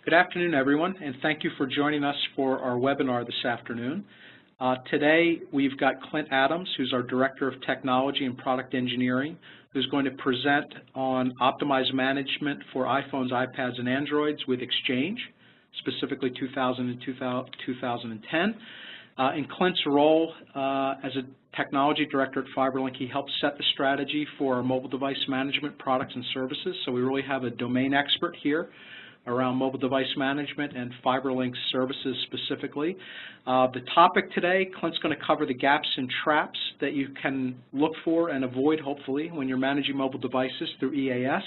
Good afternoon, everyone, and thank you for joining us for our webinar this afternoon. Today, we've got Clint Adams, who's our Director of Technology and Product Engineering, who's going to present on optimized management for iPhones, iPads, and Androids with Exchange, specifically 2000 and 2010. In Clint's role as a Technology Director at FiberLink, he helps set the strategy for our mobile device management products and services, so we really have a domain expert here around mobile device management and FiberLink services specifically. The topic today, Clint's going to cover the gaps and traps that you can look for and avoid, hopefully, when you're managing mobile devices through EAS.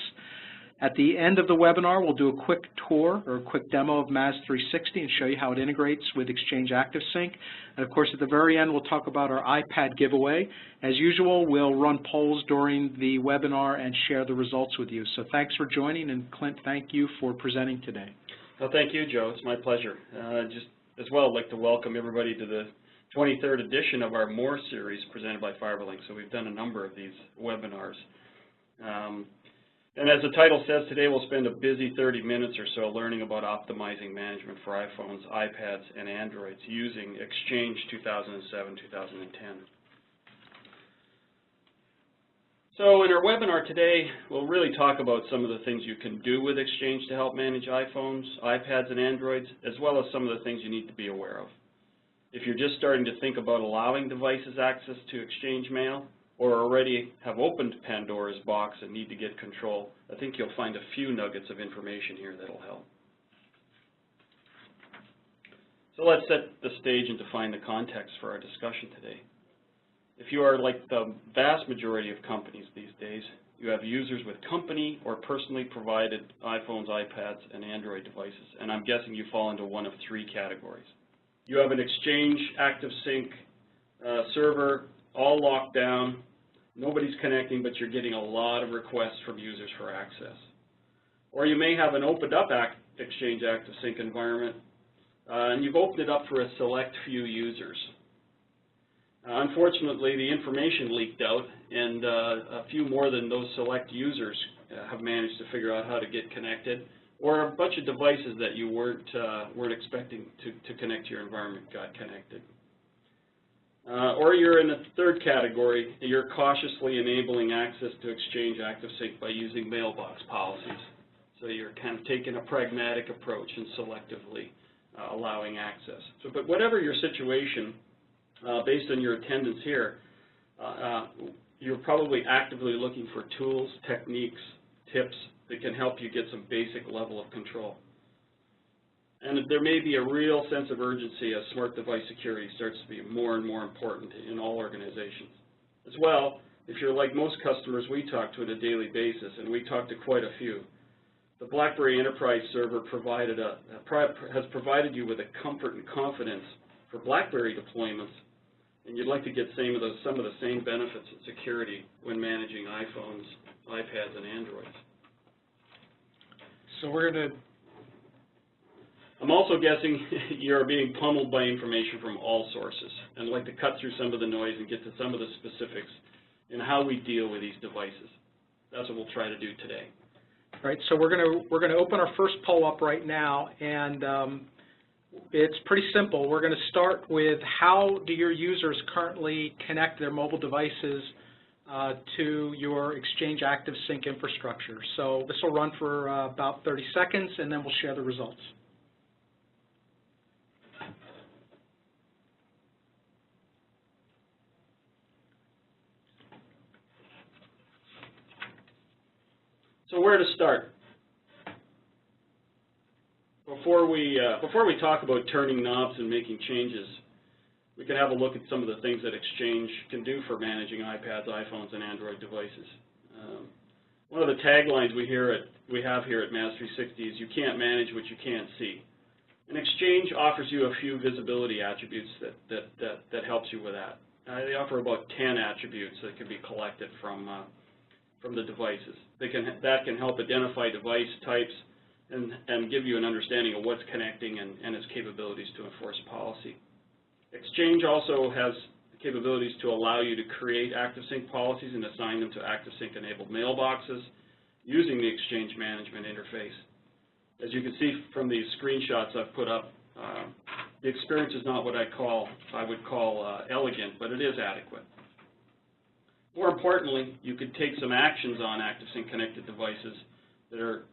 At the end of the webinar, we'll do a quick tour or a quick demo of MAS 360 and show you how it integrates with Exchange ActiveSync. And of course, at the very end, we'll talk about our iPad giveaway. As usual, we'll run polls during the webinar and share the results with you. So thanks for joining, and Clint, thank you for presenting today. Well, thank you, Joe. It's my pleasure. Just as well, I'd like to welcome everybody to the 23rd edition of our More series presented by FiberLink. So we've done a number of these webinars. And as the title says, today we'll spend a busy 30 minutes or so learning about optimizing management for iPhones, iPads, and Androids using Exchange 2007-2010. So in our webinar today, we'll really talk about some of the things you can do with Exchange to help manage iPhones, iPads, and Androids, as well as some of the things you need to be aware of. If you're just starting to think about allowing devices access to Exchange Mail, or already have opened Pandora's box and need to get control, I think you'll find a few nuggets of information here that'll help. So let's set the stage and define the context for our discussion today. If you are like the vast majority of companies these days, you have users with company or personally provided iPhones, iPads, and Android devices, and I'm guessing you fall into one of three categories. You have an Exchange ActiveSync server all locked down, nobody's connecting, but you're getting a lot of requests from users for access. Or you may have an opened up Exchange ActiveSync environment, and you've opened it up for a select few users. Unfortunately, the information leaked out, and a few more than those select users have managed to figure out how to get connected, or a bunch of devices that you weren't expecting to connect to your environment got connected. Or you're in the third category, you're cautiously enabling access to Exchange ActiveSync by using mailbox policies. So you're kind of taking a pragmatic approach and selectively allowing access. So, but whatever your situation, based on your attendance here, you're probably actively looking for tools, techniques, tips that can help you get some basic level of control. And there may be a real sense of urgency as smart device security starts to be more and more important in all organizations. As well, if you're like most customers we talk to on a daily basis, and we talk to quite a few, the BlackBerry Enterprise Server has provided you with a comfort and confidence for BlackBerry deployments, and you'd like to get some of the same benefits and security when managing iPhones, iPads, and Androids. So we're going to I'm also guessing you're being pummeled by information from all sources, and I'd like to cut through some of the noise and get to some of the specifics in how we deal with these devices. That's what we'll try to do today. All right, so we're going to open our first poll up right now, and it's pretty simple. We're going to start with how do your users currently connect their mobile devices to your Exchange ActiveSync infrastructure. So this will run for about 30 seconds, and then we'll share the results. So where to start? Before we talk about turning knobs and making changes, we can have a look at some of the things that Exchange can do for managing iPads, iPhones, and Android devices. One of the taglines we have here at MAS 360 is "You can't manage what you can't see." And Exchange offers you a few visibility attributes that helps you with that. They offer about 10 attributes that can be collected from the devices. That can help identify device types and give you an understanding of what's connecting and its capabilities to enforce policy. Exchange also has the capabilities to allow you to create ActiveSync policies and assign them to ActiveSync-enabled mailboxes using the Exchange management interface. As you can see from these screenshots I've put up, the experience is not what I would call elegant, but it is adequate. More importantly, you could take some actions on ActiveSync connected devices they're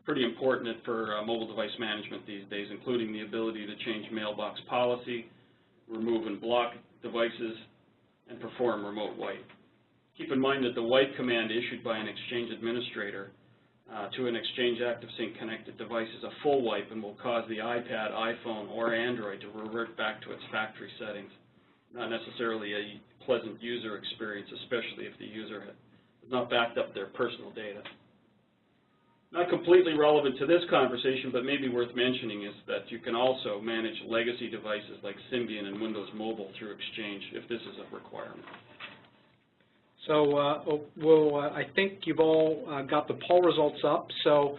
pretty important for mobile device management these days, including the ability to change mailbox policy, remove and block devices, and perform remote wipe. Keep in mind that the wipe command issued by an Exchange administrator to an Exchange ActiveSync connected device is a full wipe and will cause the iPad, iPhone, or Android to revert back to its factory settings. Not necessarily a pleasant user experience, especially if the user has not backed up their personal data. Not completely relevant to this conversation, but maybe worth mentioning is that you can also manage legacy devices like Symbian and Windows Mobile through Exchange if this is a requirement. So, I think you've all got the poll results up. So,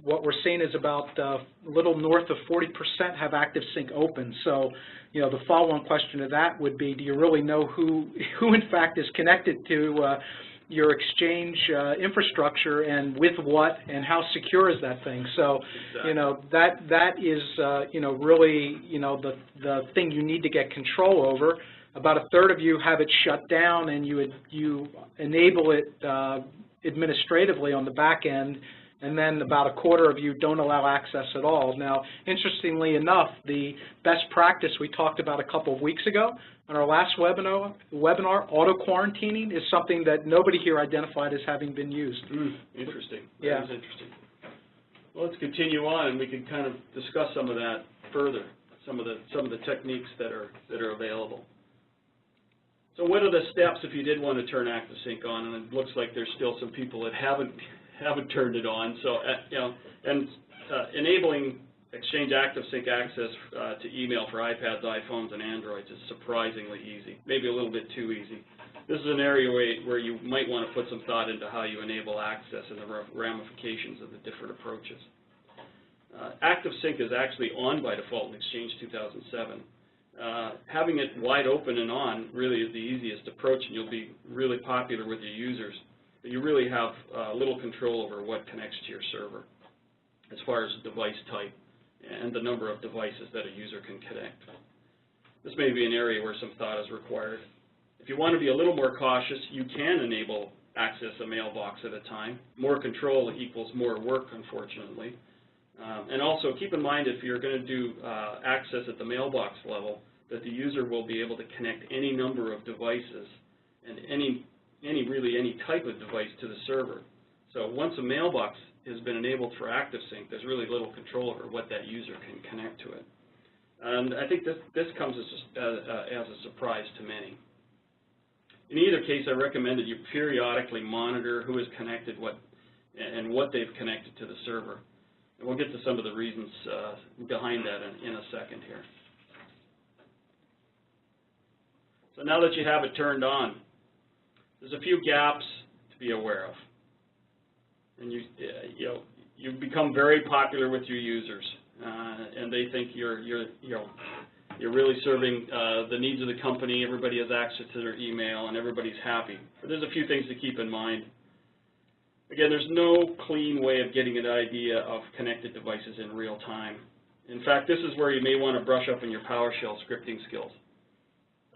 what we're seeing is about a little north of 40% have ActiveSync open. So, you know, the follow-on question to that would be, do you really know who in fact is connected to your Exchange infrastructure, and with what, and how secure is that thing? So, exactly. You know, that is, you know, really, you know, the thing you need to get control over. About a third of you have it shut down, and you enable it administratively on the back end, and then about a quarter of you don't allow access at all. Now, interestingly enough, the best practice we talked about a couple of weeks ago on our last webinar, auto-quarantining, is something that nobody here identified as having been used. Interesting. Yeah. That is interesting. Well, let's continue on, and we can kind of discuss some of that further, some of the techniques that are available. So what are the steps if you did want to turn ActiveSync on? And it looks like there's still some people that haven't turned it on. So, you know, and enabling Exchange ActiveSync access to email for iPads, iPhones, and Androids is surprisingly easy, maybe a little bit too easy. This is an area where you might want to put some thought into how you enable access and the ramifications of the different approaches. ActiveSync is actually on by default in Exchange 2007. Having it wide open and on really is the easiest approach, and you'll be really popular with your users. But you really have little control over what connects to your server as far as device type and the number of devices that a user can connect. This may be an area where some thought is required. If you want to be a little more cautious, you can enable access a mailbox at a time. More control equals more work, unfortunately. And also keep in mind, if you're going to do access at the mailbox level, that the user will be able to connect any number of devices and any type of device to the server. So once a mailbox has been enabled for ActiveSync, there's really little control over what that user can connect to it. And I think this comes as a surprise to many. In either case, I recommend that you periodically monitor who is connected and what they've connected to the server. And we'll get to some of the reasons behind that in a second here. So now that you have it turned on, there's a few gaps to be aware of. And you've become very popular with your users, and they think you're really serving the needs of the company. Everybody has access to their email, and everybody's happy. But there's a few things to keep in mind. Again, there's no clean way of getting an idea of connected devices in real time. In fact, this is where you may want to brush up on your PowerShell scripting skills.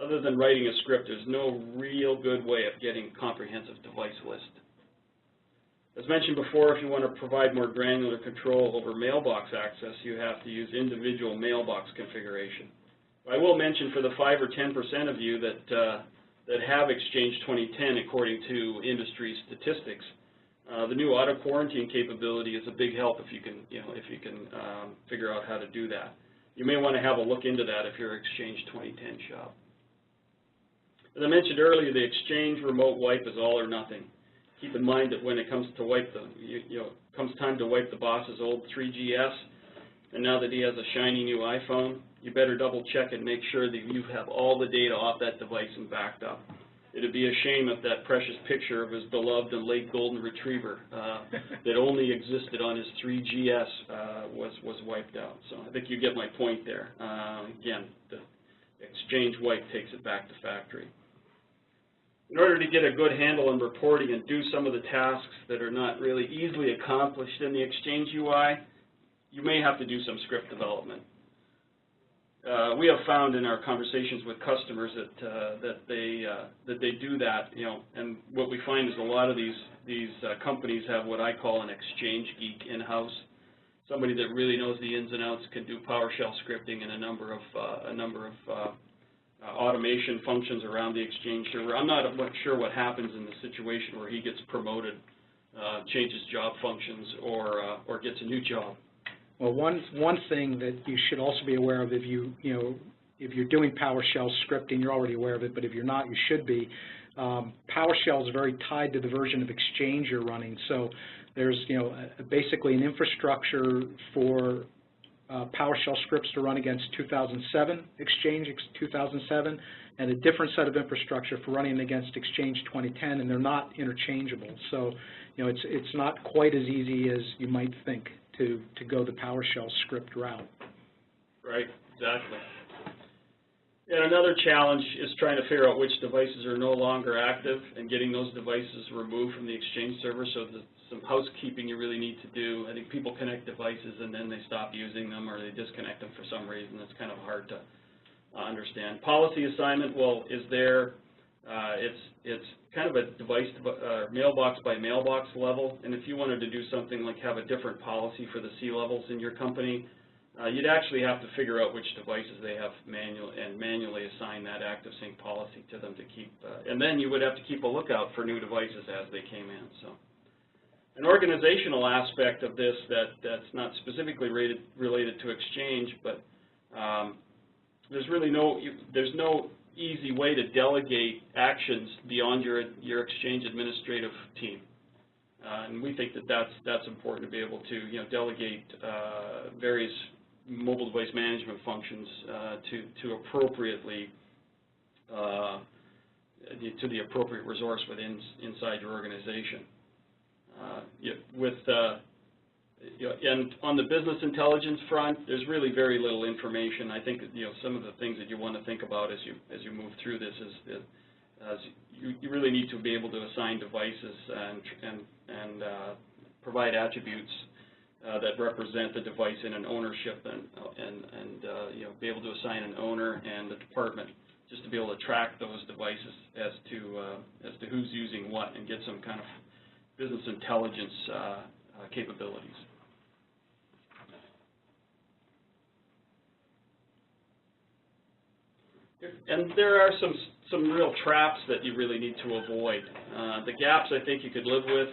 Other than writing a script, there's no real good way of getting a comprehensive device list. As mentioned before, if you want to provide more granular control over mailbox access, you have to use individual mailbox configuration. I will mention for the 5 or 10% of you that have Exchange 2010, according to industry statistics, the new auto quarantine capability is a big help if you can figure out how to do that. You may want to have a look into that if you're Exchange 2010 shop. As I mentioned earlier, the Exchange remote wipe is all or nothing. Keep in mind that when it comes to comes time to wipe the boss's old 3GS, and now that he has a shiny new iPhone, you better double check and make sure that you have all the data off that device and backed up. It'd be a shame if that precious picture of his beloved and late golden retriever that only existed on his 3GS was wiped out. So I think you get my point there. Again, the Exchange wipe takes it back to factory. in order to get a good handle on reporting and do some of the tasks that are not really easily accomplished in the Exchange UI, you may have to do some script development. We have found in our conversations with customers that they do that, and what we find is a lot of these companies have what I call an Exchange geek in-house, somebody that really knows the ins and outs, can do PowerShell scripting and a number of automation functions around the Exchange server. I'm not sure what happens in the situation where he gets promoted, changes job functions, or gets a new job. Well, one thing that you should also be aware of, if you're doing PowerShell scripting, you're already aware of it, but if you're not, you should be. PowerShell is very tied to the version of Exchange you're running. So there's basically an infrastructure for PowerShell scripts to run against 2007 Exchange 2007, and a different set of infrastructure for running against Exchange 2010, and they're not interchangeable. So it's not quite as easy as you might think to go the PowerShell script route. Right, exactly. And another challenge is trying to figure out which devices are no longer active and getting those devices removed from the Exchange server. So some housekeeping you really need to do. I think people connect devices and then they stop using them, or they disconnect them for some reason. It's kind of hard to understand. Policy assignment, well, is there. It's kind of a device, mailbox by mailbox level, and if you wanted to do something like have a different policy for the C-levels in your company, you'd actually have to figure out which devices they have manually assign that active sync policy to them to keep, and then you would have to keep a lookout for new devices as they came in. So, an organizational aspect of this that's not specifically related to Exchange, but there's no easy way to delegate actions beyond your Exchange administrative team, and we think that that's important to be able to delegate various mobile device management functions to appropriately to the appropriate resource inside your organization. And on the business intelligence front, there's really very little information. I think some of the things that you want to think about as you move through this is that you really need to be able to assign devices and provide attributes that represent the device in an ownership and be able to assign an owner and a department just to be able to track those devices as to who's using what and get some kind of business intelligence capabilities. And there are some real traps that you really need to avoid. The gaps I think you could live with,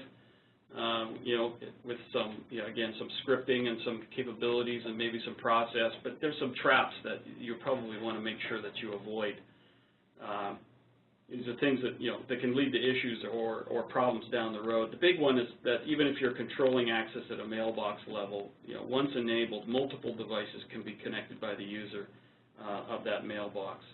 with some, again, some scripting and some capabilities and maybe some process, but there's some traps that you probably want to make sure that you avoid. These are things that, that can lead to issues or problems down the road. The big one is that even if you're controlling access at a mailbox level, once enabled, multiple devices can be connected by the user of that mailbox.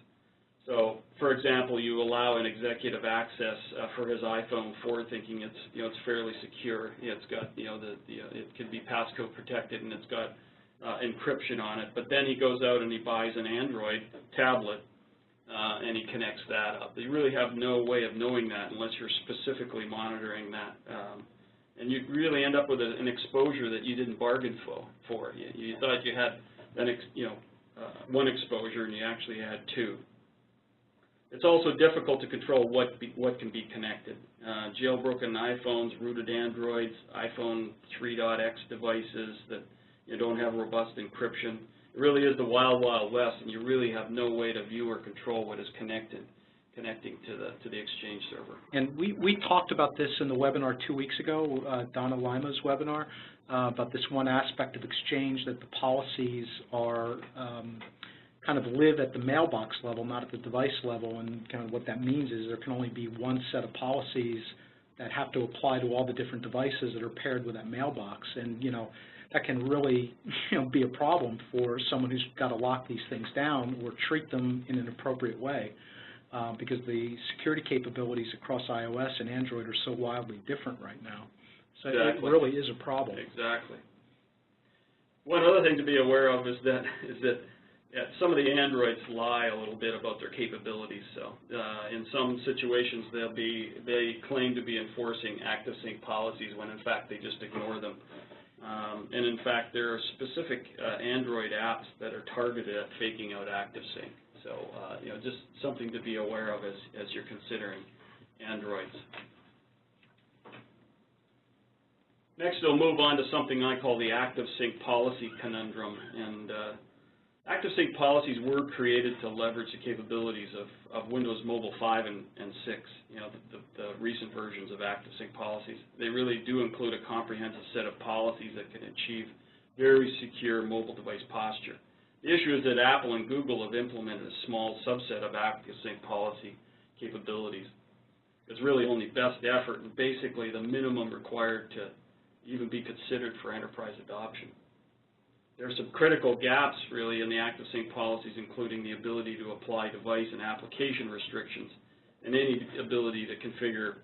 So, for example, you allow an executive access for his iPhone, forward thinking it's fairly secure. It's got it can be passcode protected and it's got encryption on it. But then he goes out and he buys an Android tablet and he connects that up. You really have no way of knowing that unless you're specifically monitoring that. And you really end up with an exposure that you didn't bargain for. You thought you had one exposure and you actually had two. It's also difficult to control what can be connected. Jailbroken iPhones, rooted Androids, iPhone 3.x devices that don't have robust encryption. It really is the wild, wild west, and you really have no way to view or control what is connecting to the Exchange server. And we talked about this in the webinar 2 weeks ago, Donna Lima's webinar, about this one aspect of Exchange, that the policies are kind of live at the mailbox level, not at the device level, and kind of what that means is there can only be one set of policies that have to apply to all the different devices that are paired with that mailbox, and that can really be a problem for someone who's got to lock these things down or treat them in an appropriate way, because the security capabilities across iOS and Android are so wildly different right now. So exactly. It really is a problem. Exactly. One other thing to be aware of is that Yeah, some of the Androids lie a little bit about their capabilities. So in some situations, they claim to be enforcing active sync policies when in fact they just ignore them. And in fact, there are specific Android apps that are targeted at faking out active sync. So just something to be aware of as you're considering Androids. Next, we'll move on to something I call the active sync policy conundrum. And active sync policies were created to leverage the capabilities of Windows Mobile 5 and 6, the recent versions of active sync policies. They really do include a comprehensive set of policies that can achieve very secure mobile device posture. The issue is that Apple and Google have implemented a small subset of active sync policy capabilities. It's really only best effort and basically the minimum required to even be considered for enterprise adoption. There are some critical gaps, really, in the active sync policies, including the ability to apply device and application restrictions and any ability to configure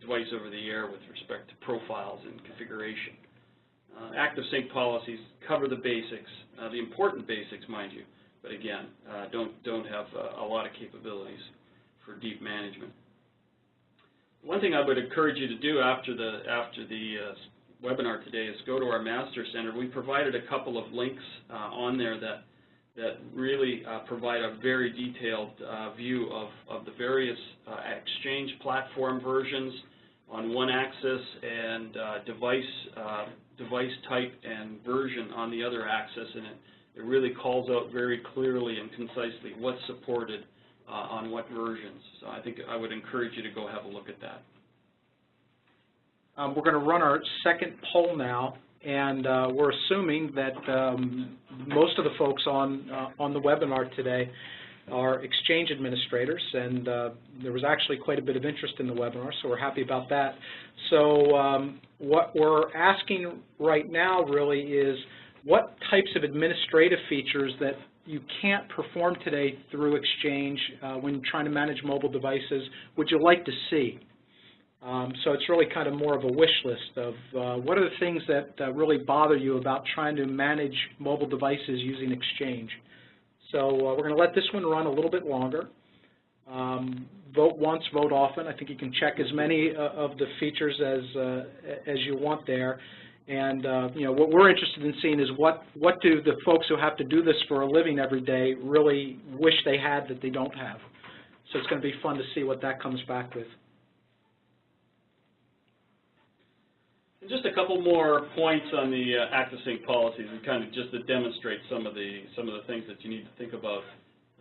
device over the air with respect to profiles and configuration. Active sync policies cover the basics, the important basics, mind you, but again, don't have a lot of capabilities for deep management. One thing I would encourage you to do after the webinar today is go to our Master Center. We provided a couple of links on there that really provide a very detailed view of the various Exchange platform versions on one axis and device type and version on the other axis, and it really calls out very clearly and concisely what's supported on what versions. So I think I would encourage you to go have a look at that. We're going to run our second poll now, and we're assuming that most of the folks on the webinar today are Exchange administrators, and there was actually quite a bit of interest in the webinar, so we're happy about that. So what we're asking right now really is what types of administrative features that you can't perform today through Exchange when trying to manage mobile devices would you like to see? So it's really kind of more of a wish list of what are the things that really bother you about trying to manage mobile devices using Exchange. So we're going to let this one run a little bit longer. Vote once, vote often. I think you can check as many of the features as you want there. And what we're interested in seeing is what do the folks who have to do this for a living every day really wish they had that they don't have. So it's going to be fun to see what that comes back with. Just a couple more points on the active sync policies, and kind of just to demonstrate some of the things that you need to think about.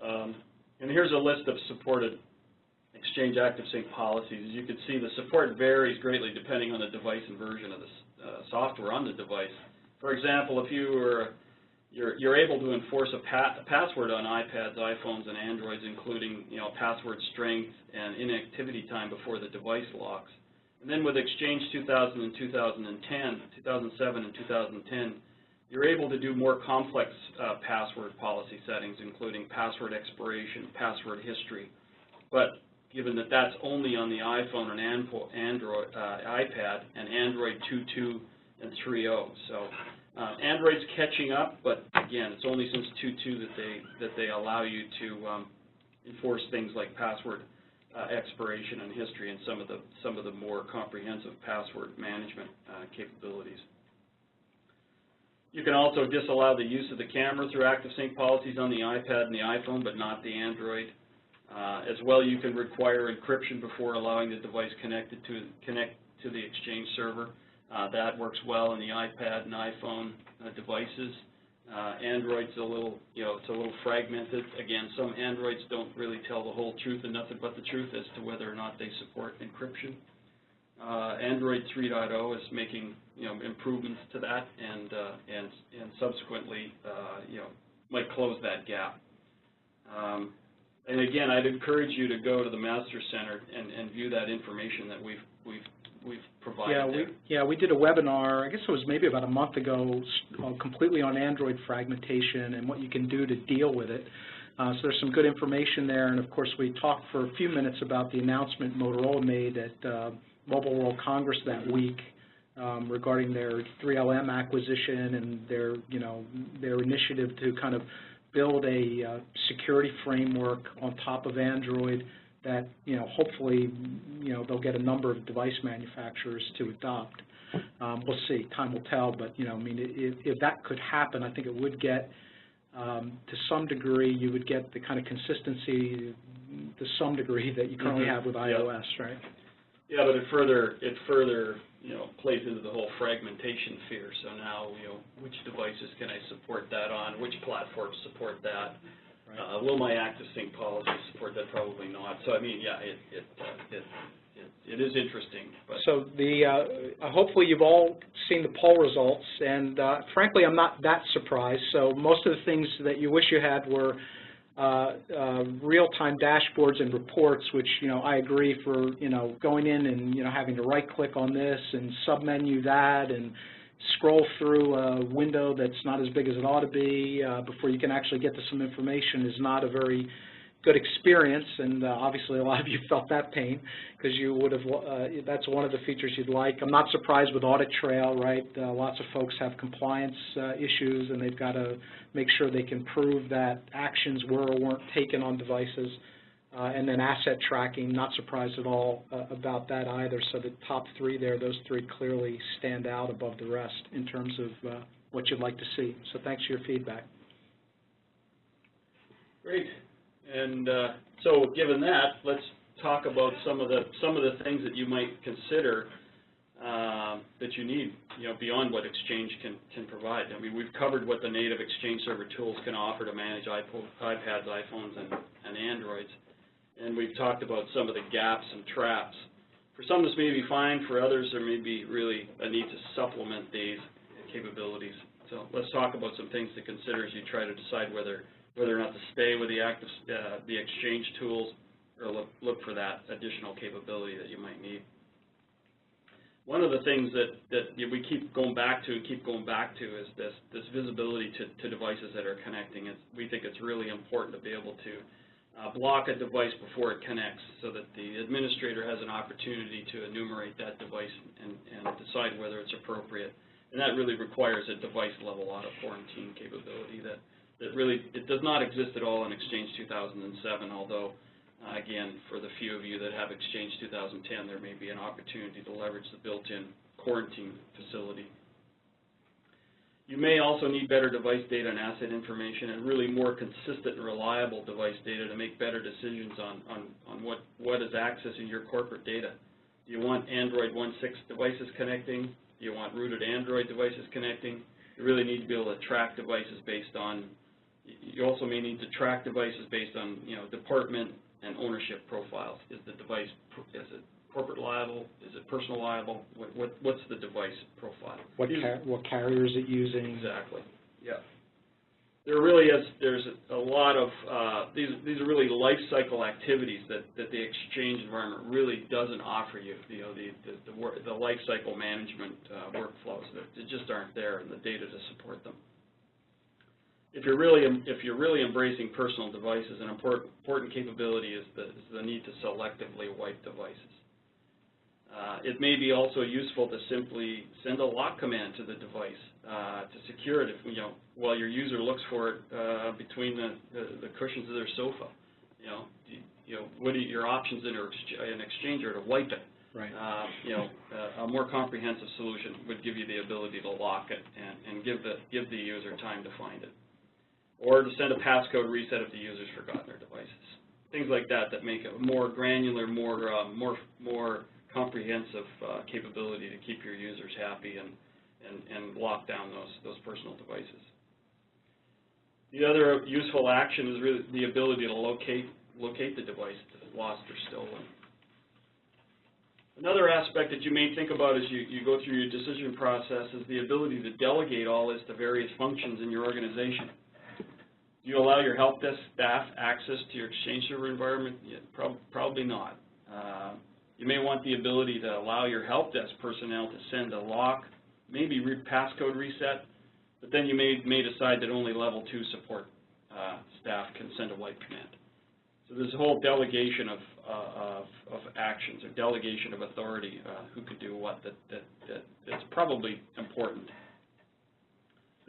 And here's a list of supported Exchange active sync policies. As you can see, the support varies greatly depending on the device and version of the software on the device. For example, if you're able to enforce a password on iPads, iPhones, and Androids, including password strength and inactivity time before the device locks. And then with Exchange 2000 and 2007 and 2010, you're able to do more complex password policy settings, including password expiration, password history. But given that that's only on the iPhone and iPad and Android 2.2 and 3.0. So Android's catching up, but again, it's only since 2.2 that they allow you to enforce things like password expiration and history and some of the more comprehensive password management capabilities. You can also disallow the use of the camera through active sync policies on the iPad and the iPhone, but not the Android. As well, you can require encryption before allowing the device connect to the Exchange server. That works well in the iPad and iPhone devices. Android's a little, it's a little fragmented. Again, some Androids don't really tell the whole truth and nothing but the truth as to whether or not they support encryption. Android 3.0 is making, improvements to that, and subsequently, might close that gap. And again, I'd encourage you to go to the Master Center and view that information that we've provided. We did a webinar, I guess it was maybe about a month ago, completely on Android fragmentation and what you can do to deal with it. So there's some good information there, and of course we talked for a few minutes about the announcement Motorola made at Mobile World Congress that week regarding their 3LM acquisition and their initiative to kind of build a security framework on top of Android that, hopefully, they'll get a number of device manufacturers to adopt. We'll see. Time will tell. But, if that could happen, I think it would get, to some degree, you would get the kind of consistency to some degree that you currently have with iOS, right? Yeah, but it further plays into the whole fragmentation fear. So now, which devices can I support that on? Which platforms support that? Right. Will my active sync policy support that? Probably not. So, it is interesting. But. So hopefully you've all seen the poll results, and frankly, I'm not that surprised. So most of the things that you wish you had were real-time dashboards and reports, which, I agree for, going in and, having to right-click on this and submenu that and scroll through a window that's not as big as it ought to be before you can actually get to some information is not a very good experience, and obviously a lot of you felt that pain because you would have, that's one of the features you'd like. I'm not surprised with Audit Trail, right? Lots of folks have compliance issues, and they've got to make sure they can prove that actions were or weren't taken on devices. And then asset tracking, not surprised at all about that either. So the top three there, those three clearly stand out above the rest in terms of what you'd like to see. So thanks for your feedback. Great. And so given that, let's talk about some of the things that you might consider that you need, beyond what Exchange can provide. We've covered what the native Exchange Server tools can offer to manage iPads, iPhones, and Androids. And we've talked about some of the gaps and traps. For some, this may be fine. For others, there may be really a need to supplement these capabilities. So let's talk about some things to consider as you try to decide whether or not to stay with the Exchange tools or look for that additional capability that you might need. One of the things that we keep going back to is this visibility to devices that are connecting. We think it's really important to be able to block a device before it connects so that the administrator has an opportunity to enumerate that device and decide whether it's appropriate. And that really requires a device-level auto-quarantine capability that really, it does not exist at all in Exchange 2007, although, again, for the few of you that have Exchange 2010, there may be an opportunity to leverage the built-in quarantine facility. You may also need better device data and asset information and really more consistent and reliable device data to make better decisions on what is accessing your corporate data. Do you want Android 1.6 devices connecting? Do you want rooted Android devices connecting? You really need to be able to track devices based on, you also may need to track devices based on, department and ownership profiles. Is the device, is it corporate liable? Is it personal liable? What's the device profile? What carrier is it using? Exactly. Yeah. There's a lot of these are really life cycle activities that the Exchange environment really doesn't offer you. The life cycle management workflows that just aren't there, and the data to support them. If you're really embracing personal devices, an important capability is the need to selectively wipe devices. It may be also useful to simply send a lock command to the device to secure it while your user looks for it between the cushions of their sofa. What are your options in an Exchange are to wipe it? Right. A more comprehensive solution would give you the ability to lock it and give the user time to find it, or to send a passcode reset if the user's forgotten their devices. Things like that make a more granular, more comprehensive capability to keep your users happy and lock down those personal devices. The other useful action is really the ability to locate the device that's lost or stolen. Another aspect that you may think about as you go through your decision process is the ability to delegate all this to various functions in your organization. Do you allow your help desk staff access to your Exchange Server environment? Yeah, probably not. You may want the ability to allow your help desk personnel to send a lock, maybe passcode reset, but then you may decide that only level 2 support staff can send a wipe command. So there's a whole delegation of actions, or delegation of authority, who could do what, that's probably important.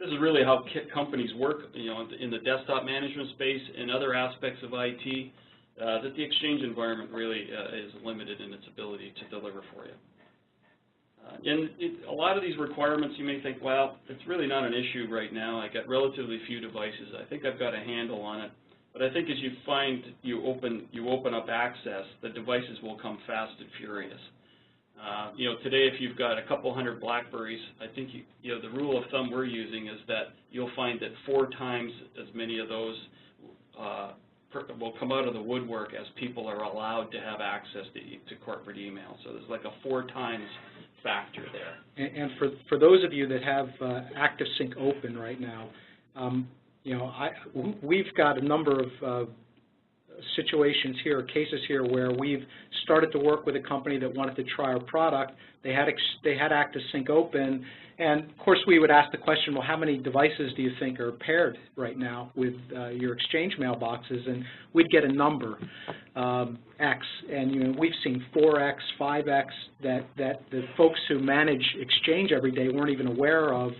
this is really how companies work, in the desktop management space and other aspects of IT, that the Exchange environment really is limited in its ability to deliver for you. And a lot of these requirements, you may think, well, it's really not an issue right now. I got relatively few devices. I think I've got a handle on it. But I think as you find you open up access, the devices will come fast and furious. Today, if you've got a couple hundred BlackBerries, I think the rule of thumb we're using is that you'll find that 4 times as many of those will come out of the woodwork as people are allowed to have access to corporate email. So there's like a 4 times factor there. And for those of you that have ActiveSync open right now, we've got a number of situations here, cases here, where we've started to work with a company that wanted to try our product. They had ActiveSync open, and of course we would ask the question, well, how many devices do you think are paired right now with your Exchange mailboxes? And we'd get a number, X, and we've seen 4X, 5X, that the folks who manage Exchange every day weren't even aware of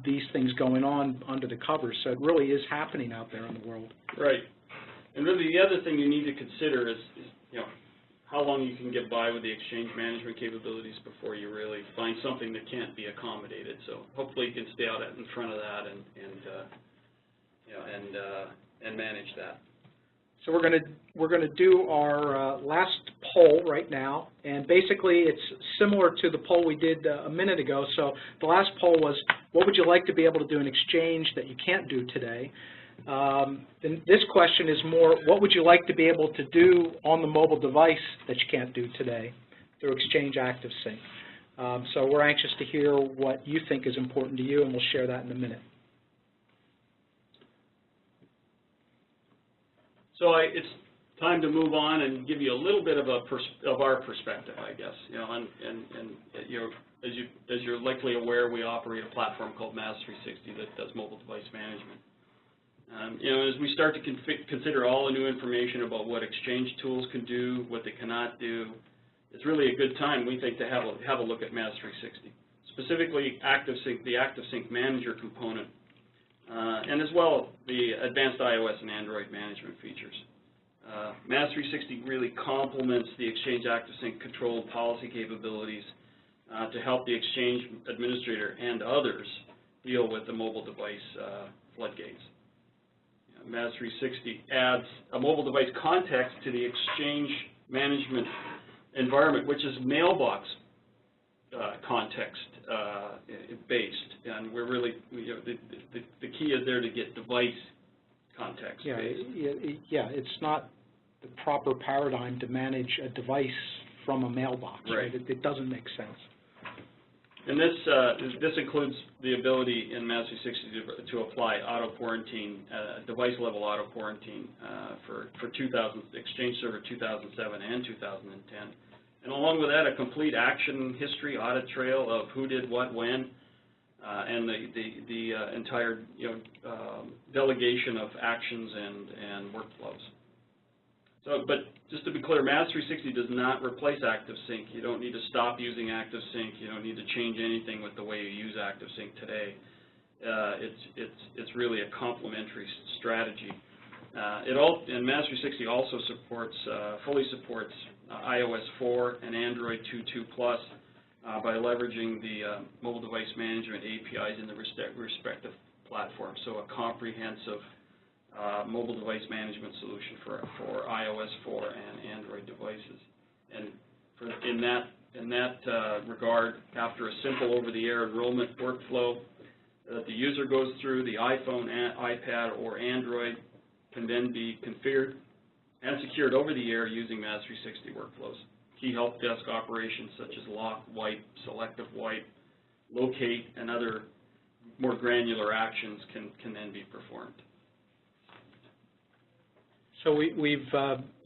these things going on under the covers. So it really is happening out there in the world. Right. And really the other thing you need to consider is how long you can get by with the Exchange management capabilities before you really find something that can't be accommodated. So hopefully you can stay out in front of that and manage that. So we're going to do our last poll right now, and basically it's similar to the poll we did a minute ago. So the last poll was, what would you like to be able to do in Exchange that you can't do today? Then this question is more, what would you like to be able to do on the mobile device that you can't do today through Exchange ActiveSync? So we're anxious to hear what you think is important to you, and we'll share that in a minute. So it's time to move on and give you a little bit of our perspective, I guess. As you're likely aware, we operate a platform called Mass360 that does mobile device management. As we start to consider all the new information about what Exchange tools can do, what they cannot do, it's really a good time, we think, to have a look at Mass360, specifically ActiveSync, the ActiveSync Manager component, and as well the advanced iOS and Android management features. Mass360 really complements the Exchange ActiveSync control policy capabilities to help the Exchange administrator and others deal with the mobile device floodgates. Mass360 adds a mobile device context to the Exchange management environment, which is mailbox context based, and we're really the key is there to get device context based. Yeah, it's not the proper paradigm to manage a device from a mailbox. Right. It doesn't make sense. And this includes the ability in Mass360 to apply auto quarantine, device-level auto quarantine for Exchange Server 2007 and 2010. And along with that, a complete action history audit trail of who did what when, and the entire delegation of actions and workflows. So, but just to be clear, Mass360 does not replace ActiveSync. You don't need to stop using ActiveSync. You don't need to change anything with the way you use ActiveSync today. It's really a complementary strategy. And Mass360 also fully supports iOS 4 and Android 2.2+ by leveraging the mobile device management APIs in the respective platforms. So a comprehensive mobile device management solution for iOS 4 and Android devices. And in that regard, after a simple over-the-air enrollment workflow that the user goes through, the iPhone, iPad, or Android can then be configured and secured over the air using Mass360 workflows. Key help desk operations such as lock, wipe, selective wipe, locate, and other more granular actions can then be performed. So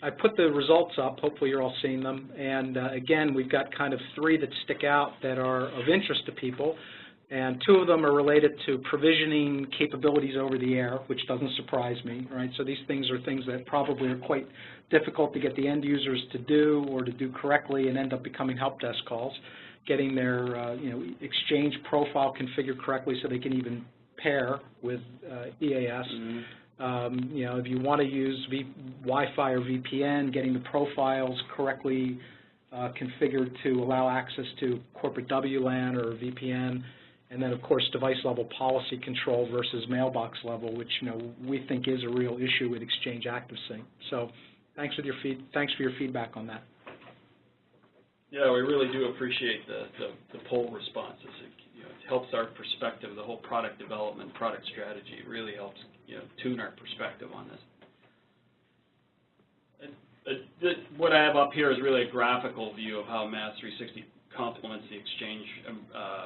I put the results up. Hopefully you're all seeing them. And again, we've got kind of 3 that stick out that are of interest to people. And 2 of them are related to provisioning capabilities over the air, which doesn't surprise me, right? So these things are things that probably are quite difficult to get the end users to do or to do correctly and end up becoming help desk calls. getting their Exchange profile configured correctly so they can even pair with EAS. If you want to use Wi-Fi or VPN, getting the profiles correctly configured to allow access to corporate WLAN or VPN, and then of course device level policy control versus mailbox level, which we think is a real issue with Exchange ActiveSync. So thanks for your feedback on that. Yeah, we really do appreciate the poll responses. It helps our perspective, the whole product development, product strategy. It really helps tune our perspective on this. What I have up here is really a graphical view of how MAS 360 complements the Exchange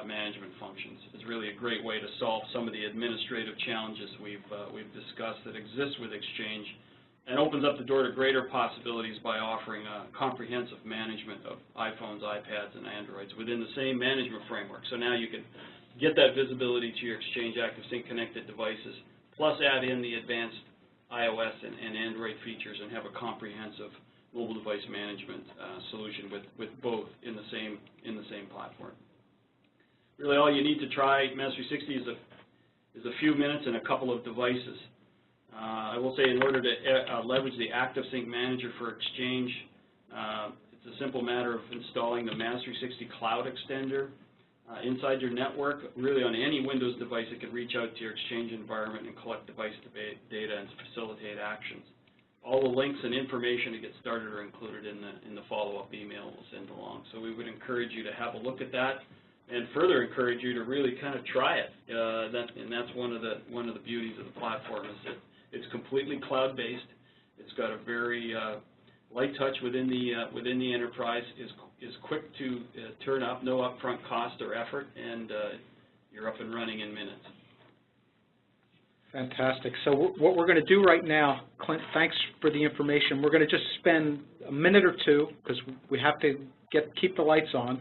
management functions. It's really a great way to solve some of the administrative challenges we've discussed that exist with Exchange, and opens up the door to greater possibilities by offering a comprehensive management of iPhones, iPads, and Androids within the same management framework. So now you can get that visibility to your Exchange ActiveSync connected devices, plus add in the advanced iOS and Android features, and have a comprehensive mobile device management solution with both in the same platform. Really, all you need to try MAS 360 is a few minutes and a couple of devices. I will say, in order to leverage the ActiveSync Manager for Exchange, it's a simple matter of installing the MAS 360 Cloud Extender inside your network. Really, on any Windows device, it can reach out to your Exchange environment and collect device data and facilitate actions. All the links and information to get started are included in the follow-up email we'll send along. So we would encourage you to have a look at that, and further encourage you to really kind of try it. And that's one of the beauties of the platform, is that it's completely cloud-based. It's got a very light touch within the enterprise. Is quick to turn up, no upfront cost or effort, and you're up and running in minutes. Fantastic. So what we're going to do right now, Clint, thanks for the information. We're going to just spend a minute or two, because we have to keep the lights on,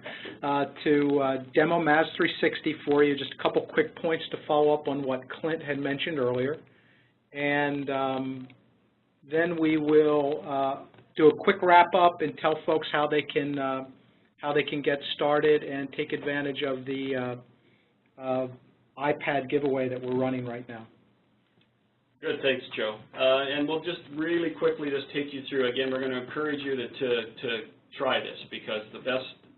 to demo MAS 360 for you. Just a couple quick points to follow up on what Clint had mentioned earlier. And then we will do a quick wrap-up and tell folks how they can get started and take advantage of the iPad giveaway that we're running right now. Good, thanks, Joe. And we'll just really quickly just take you through. Again, we're going to encourage you to try this, because the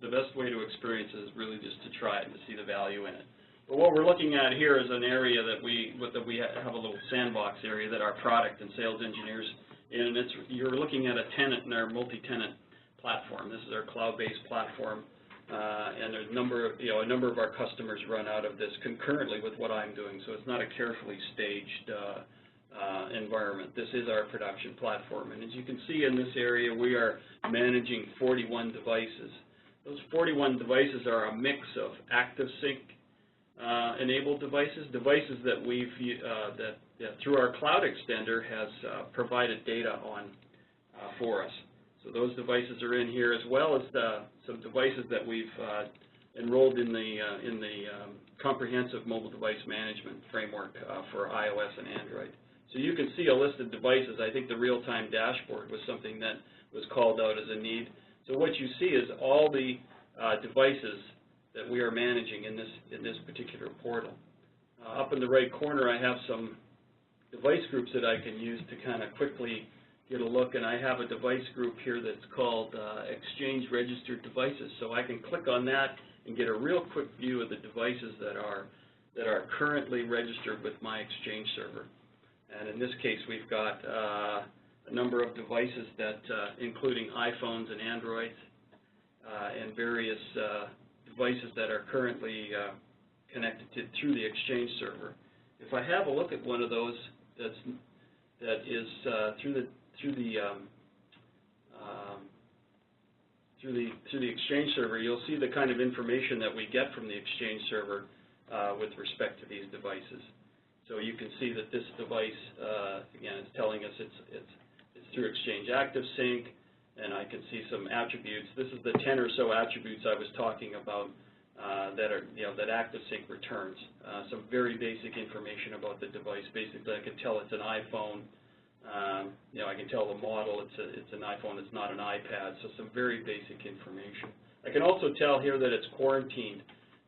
best way to experience it is really just to try it and to see the value in it. But what we're looking at here is an area that we have a little sandbox area that our product and sales engineers in. And you're looking at a tenant in our multi-tenant platform. This is our cloud-based platform, and a number of our customers run out of this concurrently with what I'm doing. So it's not a carefully staged environment. This is our production platform, and as you can see in this area, we are managing 41 devices. Those 41 devices are a mix of ActiveSync enabled devices that we've that through our cloud extender has provided data on for us. So those devices are in here, as well as some devices that we've enrolled in the comprehensive mobile device management framework for iOS and Android. So you can see a list of devices. I think the real-time dashboard was something that was called out as a need. So what you see is all the devices that we are managing in this particular portal. Up in the right corner, I have some device groups that I can use to kind of quickly get a look, and I have a device group here that's called Exchange Registered Devices. So I can click on that and get a real quick view of the devices that are currently registered with my Exchange server. And in this case, we've got a number of devices that, including iPhones and Androids, and various devices that are currently connected through the Exchange server. If I have a look at one of those that is through the Exchange server, you'll see the kind of information that we get from the Exchange server with respect to these devices. So you can see that this device, again, is telling us it's through Exchange ActiveSync, and I can see some attributes. This is the 10 or so attributes I was talking about that ActiveSync returns. Some very basic information about the device. Basically, I can tell it's an iPhone. I can tell the model. It's an iPhone. It's not an iPad. So some very basic information. I can also tell here that it's quarantined.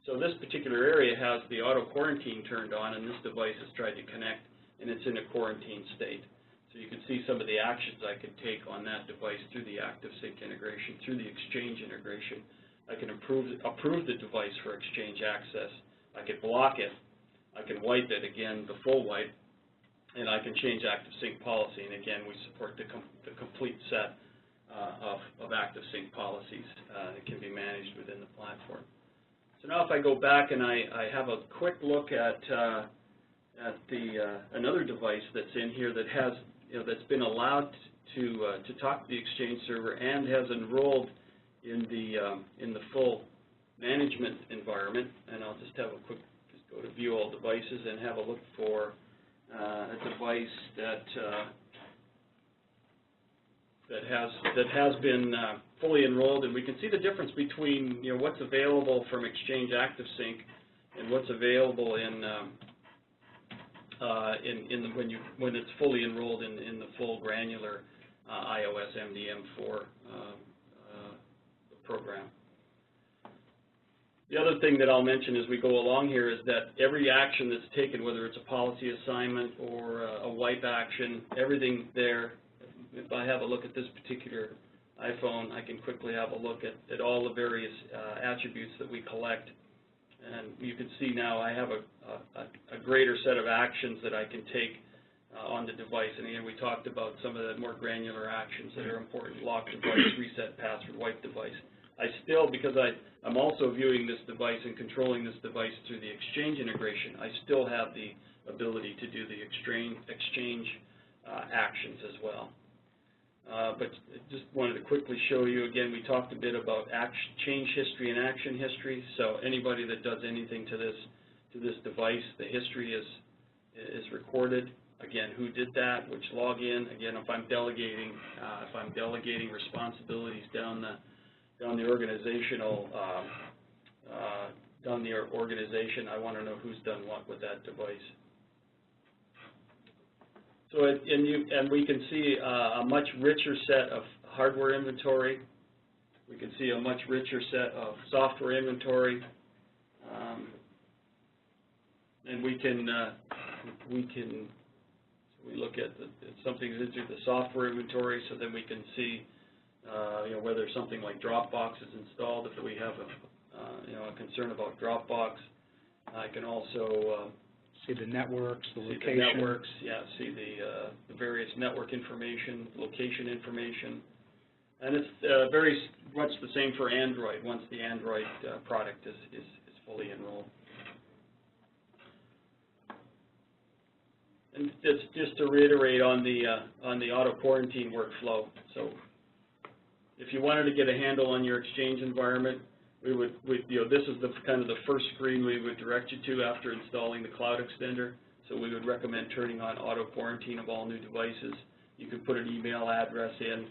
So this particular area has the auto quarantine turned on, and this device has tried to connect, and it's in a quarantine state. So you can see some of the actions I could take on that device through the ActiveSync integration, through the Exchange integration. I can approve the device for Exchange access. I can block it. I can wipe it, again, the full wipe, and I can change ActiveSync policy. And again, we support the complete set of ActiveSync policies that can be managed within the platform. So now if I go back and I have a quick look at another device that's in here that has, that's been allowed to talk to the Exchange server and has enrolled in the full management environment, and I'll just have a quick, just go to View All Devices and have a look for a device that has been fully enrolled, and we can see the difference between what's available from Exchange ActiveSync and what's available when it's fully enrolled in the full granular iOS MDM4 program. The other thing that I'll mention as we go along here is that every action that's taken, whether it's a policy assignment or a wipe action, everything there, if I have a look at this particular iPhone, I can quickly have a look at all the various attributes that we collect. And you can see now I have a greater set of actions that I can take on the device. And again, we talked about some of the more granular actions that are important: lock device, reset password, wipe device. I still, because I'm also viewing this device and controlling this device through the Exchange integration, I still have the ability to do the Exchange actions as well. But just wanted to quickly show you, again, we talked a bit about change history and action history. So anybody that does anything to this device, the history is recorded. Again, who did that, which login. Again, if I'm delegating responsibilities down the organization, I want to know who's done what with that device. So, and we can see a much richer set of hardware inventory. We can see a much richer set of software inventory, and we look at something into the software inventory, so then we can see whether something like Dropbox is installed. If we have a concern about Dropbox, I can also see the networks, the location. See the networks, yeah, see the various network information, location information. And it's very much the same for Android once the Android product is fully enrolled. And just to reiterate on the auto quarantine workflow. So if you wanted to get a handle on your Exchange environment, this is kind of the first screen we would direct you to after installing the Cloud Extender. So we would recommend turning on auto quarantine of all new devices. You could put an email address in.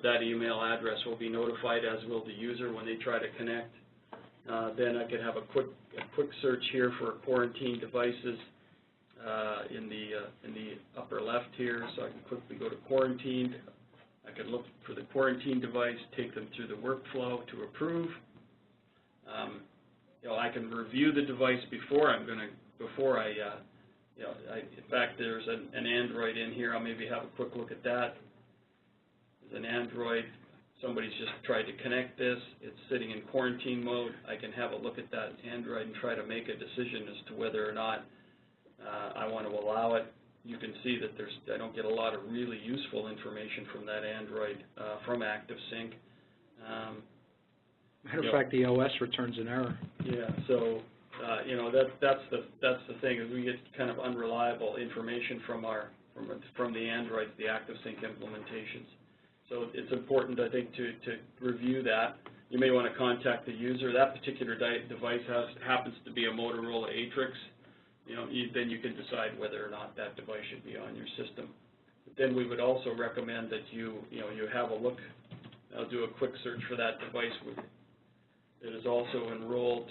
That email address will be notified, as will the user, when they try to connect. Then I could have a quick search here for quarantine devices in the upper left here. So I can quickly go to quarantined. I could look for the quarantine device, take them through the workflow to approve. I can review the device in fact, there's an Android in here. I'll maybe have a quick look at that. There's an Android. Somebody's just tried to connect this. It's sitting in quarantine mode. I can have a look at that Android and try to make a decision as to whether or not I want to allow it. You can see that I don't get a lot of really useful information from that Android from ActiveSync. Matter of fact, the OS returns an error. Yeah, so that's the thing, is we get kind of unreliable information from the Android, the ActiveSync implementations. So it's important, I think, to review that. You may want to contact the user. That particular device happens to be a Motorola Atrix. Then you can decide whether or not that device should be on your system. But then we would also recommend that you have a look. I'll do a quick search for that device. It is also enrolled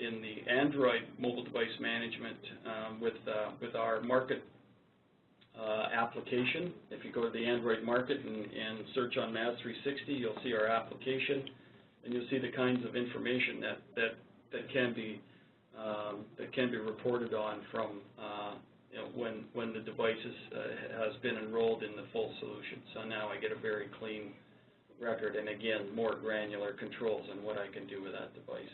in the Android mobile device management with our market application. If you go to the Android market and search on MAS 360, you'll see our application. and you'll see the kinds of information that can be reported on from when the device has been enrolled in the full solution. So now I get a very clean record, and again, more granular controls on what I can do with that device.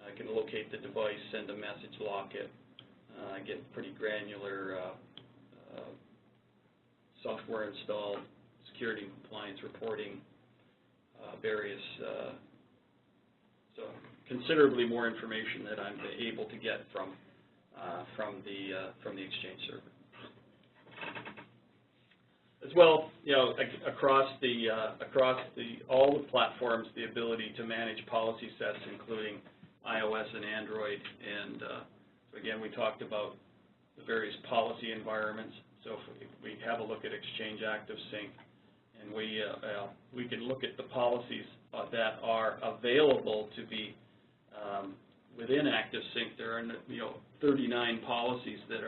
I can locate the device, send a message, lock it. I get pretty granular software installed, security and compliance reporting, various, so considerably more information that I'm able to get from the Exchange server. As well, across all the platforms, the ability to manage policy sets, including iOS and Android, and so again, we talked about the various policy environments. So if we have a look at Exchange ActiveSync, and we can look at the policies that are available to be within ActiveSync. There are 39 policies that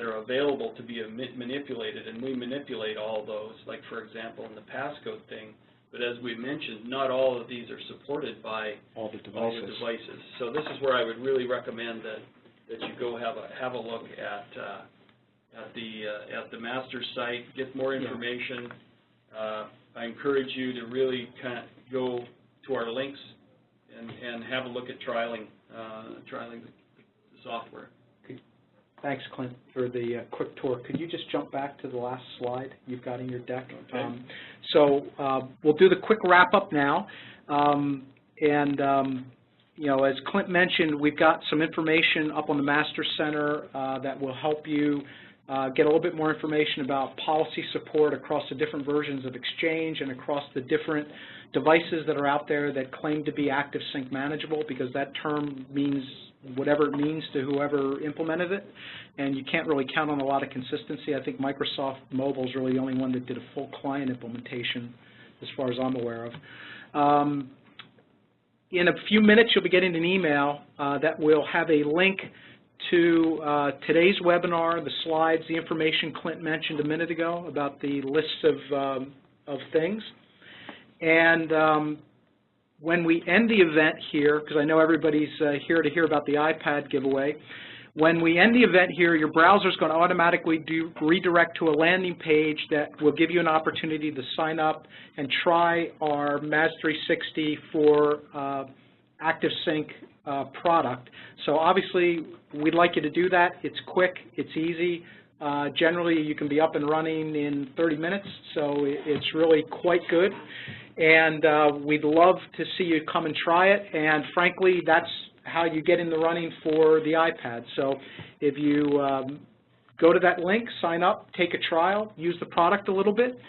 are available to be manipulated, and we manipulate all those. Like for example, in the passcode thing. But as we mentioned, not all of these are supported by all the devices. So this is where I would really recommend that you go have a look at the master site, get more information. I encourage you to really kind of go to our links and have a look at trialing the software. Thanks, Clint, for the quick tour. Could you just jump back to the last slide you've got in your deck? Okay. So we'll do the quick wrap-up now. As Clint mentioned, we've got some information up on the Master Center that will help you get a little bit more information about policy support across the different versions of Exchange and across the different devices that are out there that claim to be ActiveSync manageable, because that term means whatever it means to whoever implemented it, and you can't really count on a lot of consistency. I think Microsoft Mobile is really the only one that did a full client implementation as far as I'm aware of. In a few minutes, you'll be getting an email that will have a link to today's webinar, the slides, the information Clint mentioned a minute ago about the lists of things. And when we end the event here, because I know everybody's here to hear about the iPad giveaway, when we end the event here, your browser is going to automatically redirect to a landing page that will give you an opportunity to sign up and try our MAS 360 for ActiveSync product. So obviously, we'd like you to do that. It's quick. It's easy. Generally, you can be up and running in 30 minutes, so it's really quite good. And we'd love to see you come and try it, and frankly, that's how you get in the running for the iPad. So if you go to that link, sign up, take a trial, use the product a little bit,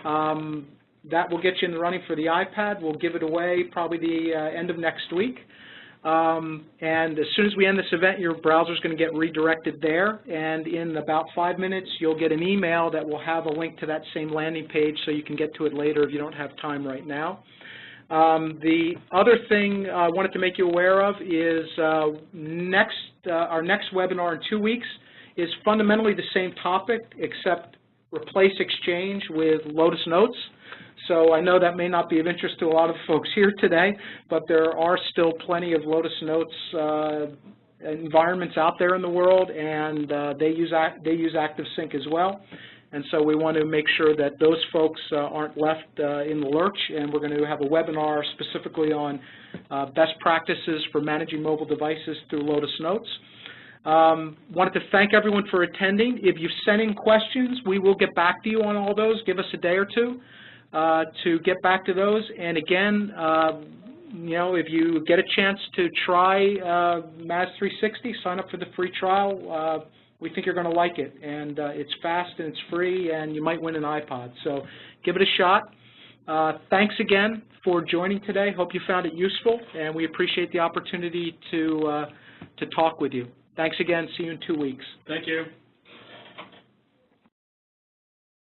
that will get you in the running for the iPad. We'll give it away probably the end of next week. And as soon as we end this event, your browser is going to get redirected there, and in about 5 minutes, you'll get an email that will have a link to that same landing page so you can get to it later if you don't have time right now. The other thing I wanted to make you aware of is our next webinar in 2 weeks is fundamentally the same topic, except replace Exchange with Lotus Notes. So I know that may not be of interest to a lot of folks here today, but there are still plenty of Lotus Notes environments out there in the world, and they use ActiveSync as well. And so we want to make sure that those folks aren't left in the lurch, and we're going to have a webinar specifically on best practices for managing mobile devices through Lotus Notes. Wanted to thank everyone for attending. If you've sent in questions, we will get back to you on all those. Give us a day or two to get back to those. And again, if you get a chance to try MAS 360, sign up for the free trial. We think you're going to like it, and it's fast and it's free, and you might win an iPod. So give it a shot. Thanks again for joining today. Hope you found it useful, and we appreciate the opportunity to talk with you. Thanks again. See you in 2 weeks. Thank you.